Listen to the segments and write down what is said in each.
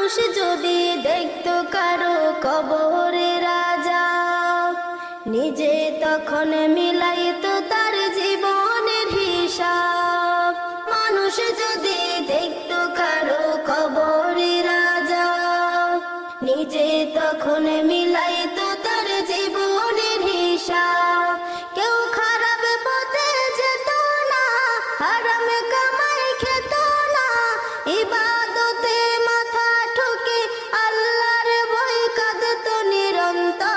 মানুষ যদি দেখতো কারো কবরে রাজা, নিজে তখন মিলাইতো তার জীবনের হিসাব। মানুষ যদি দেখতো কারো কবরে রাজা, নিজে তখন মিলাইতো তার জীবনের হিসাব। কেউ খারাপ পথে যেত না, হারামে কামাই খেত না, ইবাদতে মাথা ঠুকে আল্লাহর ভয় কাঁদতো নিরন্তর।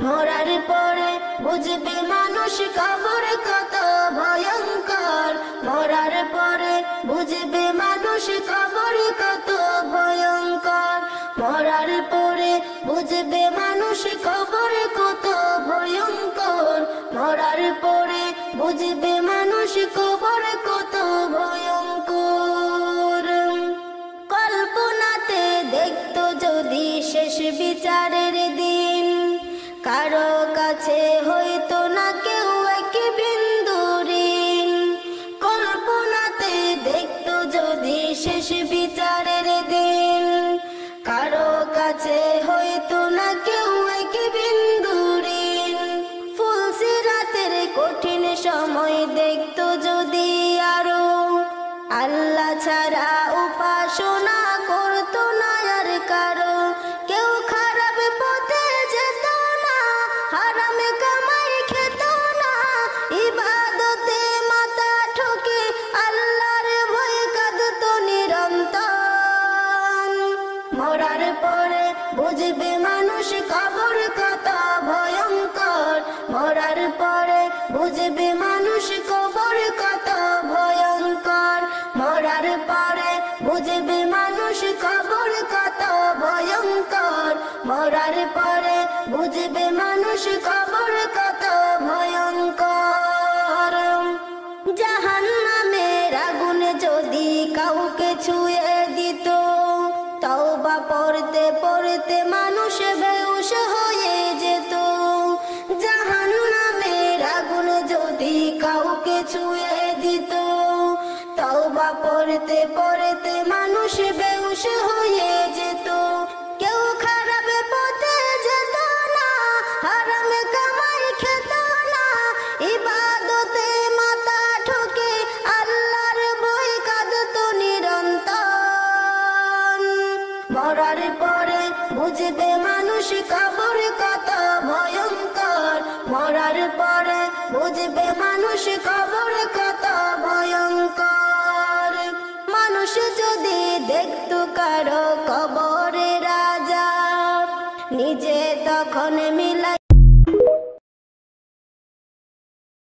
মরার পরে বুঝবে মানুষ কবর কত ভয়ঙ্কর, মরার পরে বুঝবে মানুষ কবর কত ভয়ঙ্কর, মরার পরে বুঝবে মানুষ কবর কত ভয়ঙ্কর, মরার পরে বুঝবে মানুষ কবর কত ভয়ঙ্কর। কল্পনাতে দেখতো যদি শেষ বিচারের দিন, কারো কাছে হইতো না কেউ এক বিন্দু ঋণ। কল্পনাতে দেখতো যদি শেষ বিচারের দিন, কারো কাছে হইতো না কেউ এক বিন্দু ঋণ। ফুলসিরাতের কঠিন সময় দেখতো যদি আরো, আল্লাহ ছাড়া উপাসনা করতো না আর কারো। কেউ খারাপ পথে যেত না, হারামে কামাই খেত না, ইবাদতে মাথা ঠুকে আল্লাহর ভয় কাঁদতো নিরন্তর। মরার পরে বুঝবে মানুষ কবর কত ভয়ঙ্কর, মরার পরে বুঝবে মানুষ কবর কত ভয়ঙ্কর, মরার পরে বুঝবে মানুষ কবর কত ভয়ঙ্কর, মরার পরে বুঝবে মানুষ কবর কত ভয়ঙ্কর। জাহান্নামের আগুন যদি কাউকে ছুঁয়ে দিত, তওবা পড়তে পড়তে মানুষ বেহুশ হয়ে যেত। জাহান্নামের আগুন যদি কাউকে ছুঁয়ে দিত, তওবা পড়তে পড়তে মানুষ বেহুশ হয়ে যেত। কেউ খারাপ পথে যেত না, হারামে কামাই খেত না, ইবাদতে মাথা ঠুকে আল্লাহর ভয় কাঁদতো নিরন্তর। মরার পরে বুঝবে মানুষ কবর কত ভয়ঙ্কর, মরার পরে বুঝবে মানুষ কবর কত ভয়ঙ্কর। মানুষ যদি দেখতো কারো কবরে রাজা, নিজে তখন মিলাই